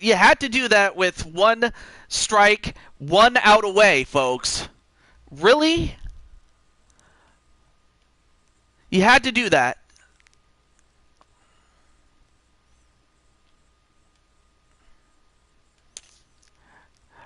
You had to do that with 1 strike, 1 out away, folks. Really? You had to do that.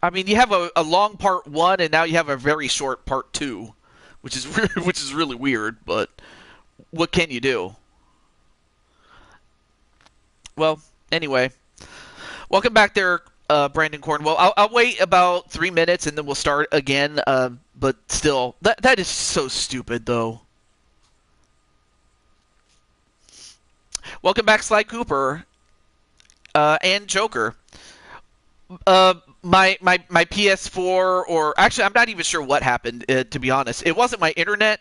I mean, you have a long part 1, and now you have a very short part 2, which is really weird. But what can you do? Well, anyway, welcome back there, Brandon Cornwell. I'll wait about 3 minutes, and then we'll start again. But still, that is so stupid, though. Welcome back, Sly Cooper, and Joker. My PS4, or actually, I'm not even sure what happened. To be honest, it wasn't my internet,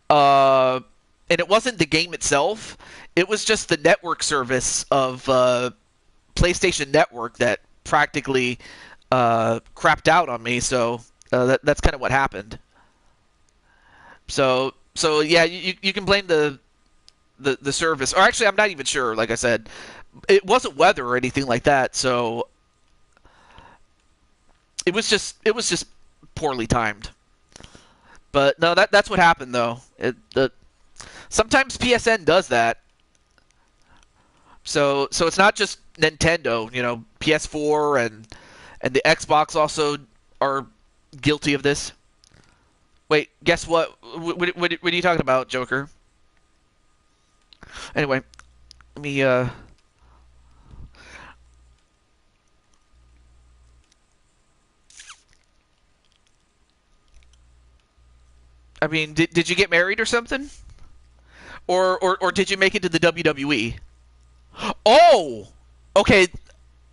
and it wasn't the game itself. It was just the network service of PlayStation Network that practically crapped out on me. So that's kind of what happened. So yeah, you can blame the service, or actually, I'm not even sure. Like I said, it wasn't weather or anything like that. So. It was just poorly timed. But no, that's what happened though. Sometimes PSN does that. So it's not just Nintendo. You know, PS4 and the Xbox also are guilty of this. Wait, guess what? What are you talking about, Joker? Anyway, let me I mean, did you get married or something? Or did you make it to the WWE? Oh, okay,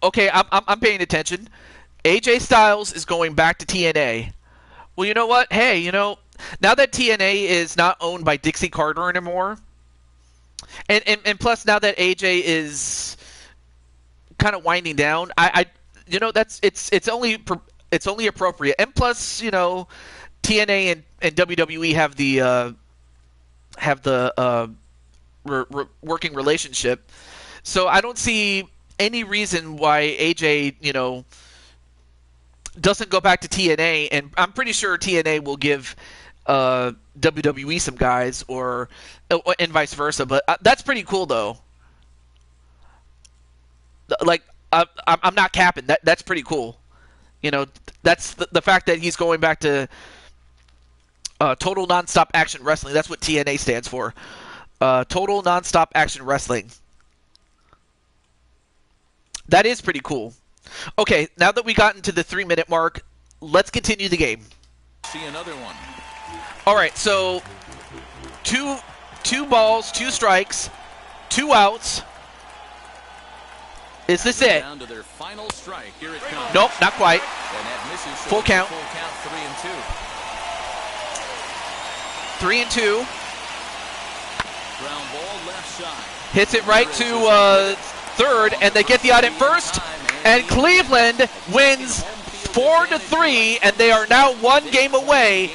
I'm paying attention. AJ Styles is going back to TNA. Well, you know what? Hey, you know, now that TNA is not owned by Dixie Carter anymore, and plus now that AJ is kind of winding down, I you know, it's only appropriate. And plus, you know, TNA and WWE have the working relationship, so I don't see any reason why AJ, you know, doesn't go back to TNA, and I'm pretty sure TNA will give WWE some guys, and vice versa. But that's pretty cool, though. Like, I'm not capping. That's pretty cool. You know, that's the fact that he's going back to Total Nonstop Action Wrestling. That's what TNA stands for. Total Nonstop Action Wrestling. That is pretty cool. Okay, now that we got into the 3-minute mark, let's continue the game. See another one. All right, so two balls, 2 strikes, 2 outs. Is this it? Down to their final strike. Here it comes. Nope, not quite. And that misses, so Full count. Full count, 3 and 2. Ground ball left side. Hits it right to third, and they get the out at first. And Cleveland wins 4-3, and they are now 1 game away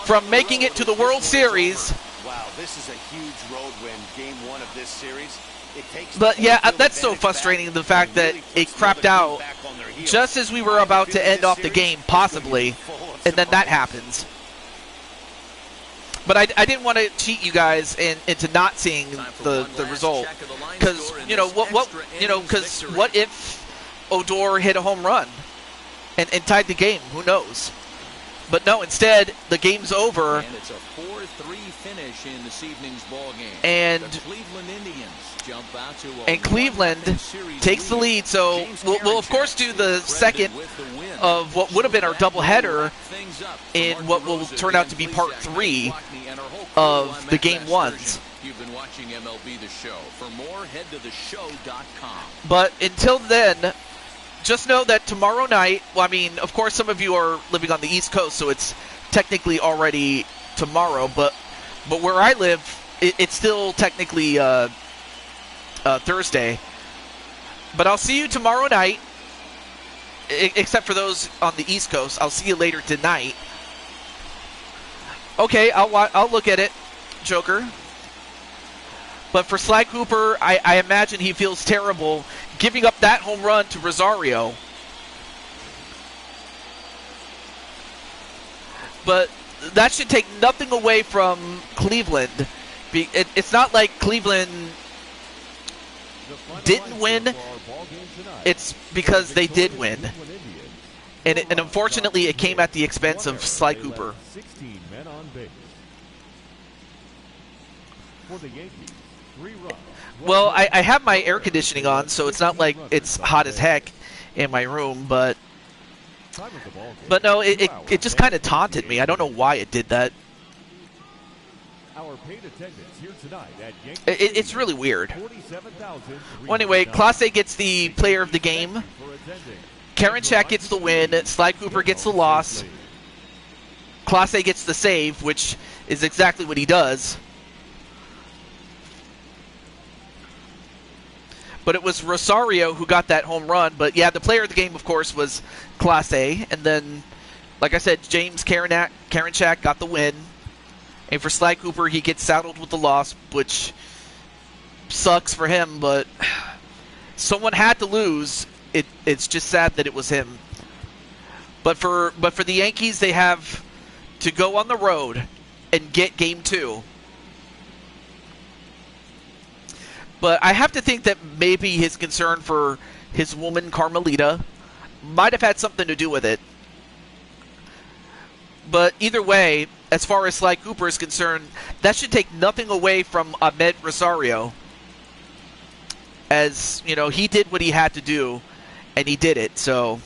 from making it to the World Series. Wow, this is a huge road win, game 1 of this series. But yeah, that's so frustrating, the fact that it crapped out just as we were about to end off the game, possibly, and then that happens. But I didn't want to cheat you guys into not seeing the result, because what if Odor hit a home run and tied the game? Who knows? But no, instead the game's over. And it's a 4-3 finish in this evening's ball game. And the Cleveland Indians jump out to and Cleveland takes the lead. So we'll of course do the second of what would have been our doubleheader in what will turn out to be part 3 of the game 1s. You've been watching MLB The Show. For more, head to theshow.com. But until then, just know that tomorrow night, well, I mean, of course, some of you are living on the East Coast, so it's technically already tomorrow. But where I live, it's still technically Thursday. But I'll see you tomorrow night, except for those on the East Coast. I'll see you later tonight. Okay, I'll look at it, Joker. But for Sly Cooper, I imagine he feels terrible giving up that home run to Rosario. But that should take nothing away from Cleveland. It's not like Cleveland didn't win. It's because they did win. And unfortunately, it came at the expense of Sly Cooper. 16 men on base. For the Yankees, 3 runs. Well, I have my air conditioning on, so it's not like it's hot as heck in my room, but no, it just kind of taunted me. I don't know why it did that. Our paid attendance here tonight at Yankee It's really weird. 47,000. Well, anyway, Clase gets the player of the game. Karinchak gets the win. Sly Cooper gets the loss. Clase gets the save, which is exactly what he does. But it was Rosario who got that home run. But yeah, the player of the game, of course, was Clase. And then, like I said, James Karinchak got the win. And for Sly Cooper, he gets saddled with the loss, which sucks for him, but someone had to lose. It's just sad that it was him. But for the Yankees, they have to go on the road and get Game 2. But I have to think that maybe his concern for his woman, Carmelita, might have had something to do with it. But either way, as far as Sly Cooper is concerned, that should take nothing away from Ahmed Rosario. As, you know, he did what he had to do, and he did it. So,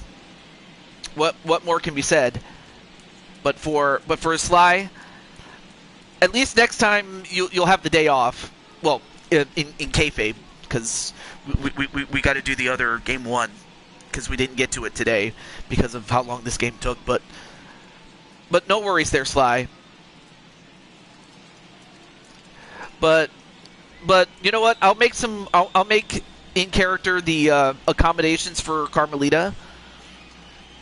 what more can be said? But for Sly, at least next time you'll have the day off. Well, in kayfabe, because we got to do the other Game 1, because we didn't get to it today because of how long this game took. But no worries there, Sly. But you know what? I'll make in character the accommodations for Carmelita,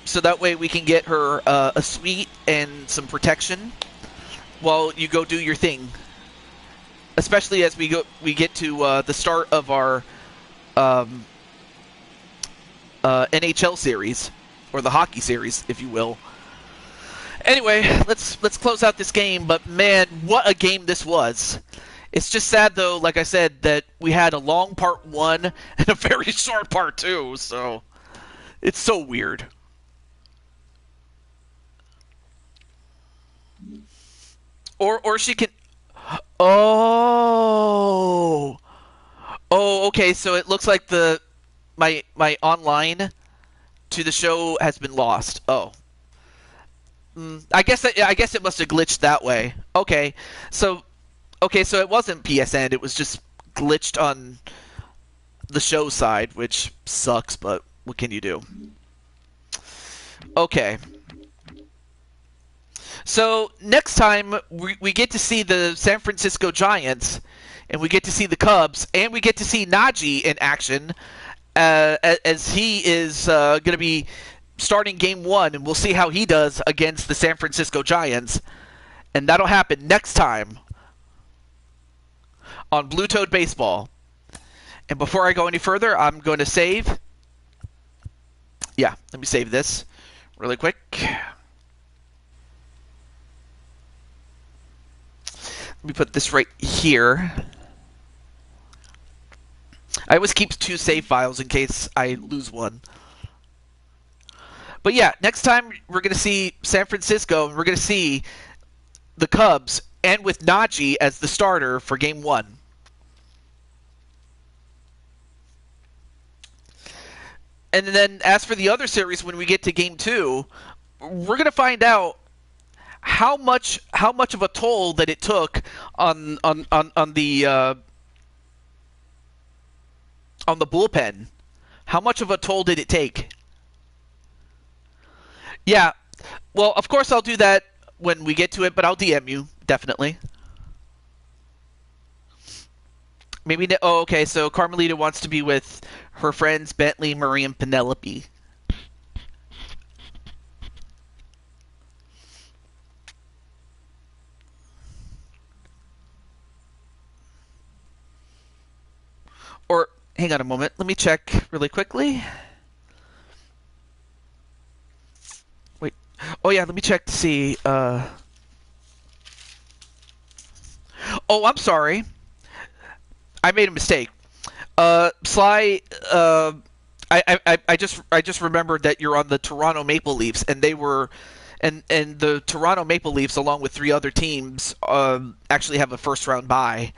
so that way we can get her a suite and some protection while you go do your thing. Especially as we get to the start of our NHL series, or the hockey series, if you will. Anyway, let's close out this game. But man, what a game this was! It's just sad though, like I said, that we had a long part 1 and a very short part 2. So it's so weird. Or she can. Oh, okay. So it looks like my online to the show has been lost. Oh, I guess it must have glitched that way. Okay, so it wasn't PSN. It was just glitched on the show side, which sucks. But what can you do? Okay. So next time we get to see the San Francisco Giants, and we get to see the Cubs, and we get to see Najee in action, as he is going to be starting Game 1, and we'll see how he does against the San Francisco Giants, and that'll happen next time on Blue Toad Baseball. And before I go any further, I'm going to save. Yeah, let me save this really quick. Let me put this right here. I always keep 2 save files in case I lose one. But yeah, next time we're going to see San Francisco, and we're going to see the Cubs, and with Najee as the starter for Game 1. And then as for the other series, when we get to Game 2, we're going to find out how much of a toll that it took on the bullpen. How much of a toll did it take? Yeah, well, of course I'll do that when we get to it, but I'll DM you, definitely. Maybe, oh, okay, so Carmelita wants to be with her friends Bentley, Murray, and Penelope. Hang on a moment. Let me check really quickly. Wait. Oh, yeah, let me check to see. Oh, I'm sorry. I made a mistake. Sly, I just remembered that you're on the Toronto Maple Leafs, and they were, and the Toronto Maple Leafs, along with 3 other teams, actually have a first round bye.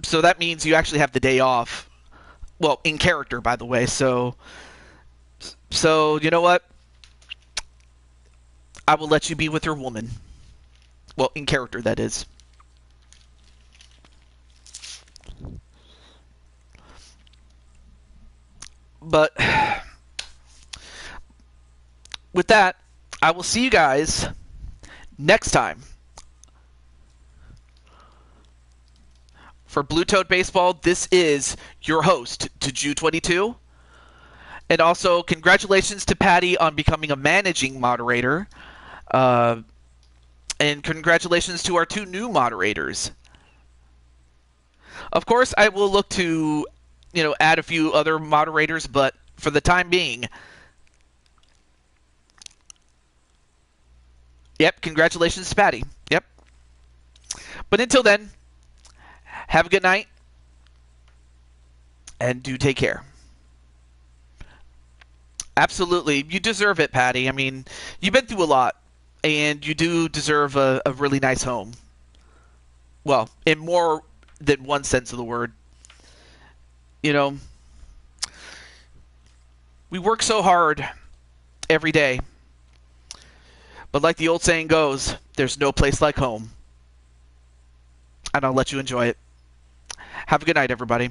So that means you actually have the day off. Well, in character, by the way. So you know what? I will let you be with your woman. Well, in character, that is. But with that, I will see you guys next time for Blue Toad Baseball. This is your host, Juju22. And also, congratulations to Patty on becoming a managing moderator. And congratulations to our 2 new moderators. Of course, I will look to, add a few other moderators, but for the time being, yep, congratulations to Patty. Yep. But until then, have a good night, and do take care. Absolutely. You deserve it, Patty. I mean, you've been through a lot, and you do deserve a really nice home. Well, in more than one sense of the word. We work so hard every day. But like the old saying goes, there's no place like home. And I'll let you enjoy it. Have a good night, everybody.